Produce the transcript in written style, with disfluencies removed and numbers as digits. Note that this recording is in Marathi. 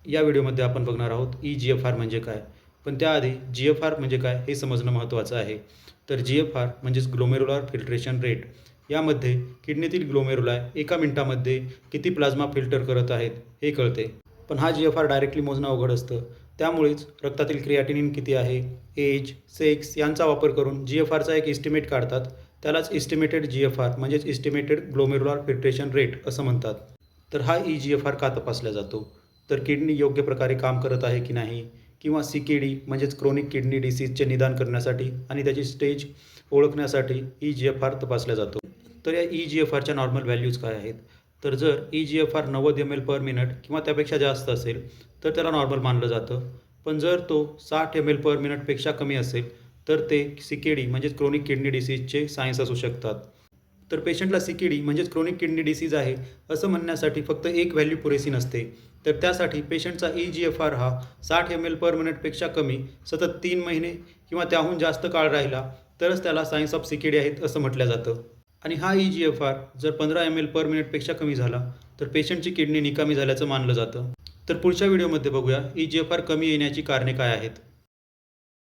या व्हिडिओमध्ये आपण बघणार आहोत EGFR म्हणजे काय. पण त्याआधी GFR म्हणजे काय हे समजणं महत्त्वाचं आहे. तर GFR म्हणजेच ग्लोमेरुलर फिल्ट्रेशन रेट. यामध्ये किडनीतील ग्लोमेरुलाई एका मिनिटामध्ये किती प्लाझ्मा फिल्टर करत आहेत हे कळते. पण हा GFR डायरेक्टली मोजणं अवघड असतं. त्यामुळेच रक्तातील क्रिएटिनिन किती आहे, एज, सेक्स यांचा वापर करून GFRचा एक एस्टिमेट काढतात. त्यालाच एस्टिमेटेड GFR म्हणजेच एस्टिमेटेड ग्लोमेरुलर फिल्ट्रेशन रेट असं म्हणतात. तर हा EGFR का तपासला जातो? तर किडनी योग्य प्रकारे काम करत आहे की नाही, किंवा CKD म्हणजेच क्रोनिक किडनी डिसीजचे निदान करण्यासाठी आणि त्याची स्टेज ओळखण्यासाठी EGFR तपासला जातो. तर या EGFRच्या नॉर्मल व्हॅल्यूज काय आहेत? तर जर EGFR 90 ml/मिनिट किंवा त्यापेक्षा जास्त असेल तर त्याला नॉर्मल मानलं जातं. पण जर तो 60 ml/मिनिटपेक्षा कमी असेल तर ते CKD म्हणजेच क्रोनिक किडनी डिसीजचे सायन्स असू शकतात. तर पेशंटला CKD म्हणजेच क्रोनिक किडनी डिसीज आहे असं म्हणण्यासाठी फक्त एक व्हॅल्यू पुरेशी नसते. तर त्यासाठी पेशंटचा EGFR हा 60 ml/मिनिटपेक्षा कमी सतत 3 महिने किंवा त्याहून जास्त काळ राहिला तरच त्याला सायन्स ऑफ CKD आहेत असं म्हटलं जातं. आणि हा EGFR जर 15 ml/मिनिटपेक्षा कमी झाला तर पेशंटची किडनी निकामी झाल्याचं मानलं जातं. तर पुढच्या व्हिडिओमध्ये बघूया EGFR कमी येण्याची कारणे काय आहेत.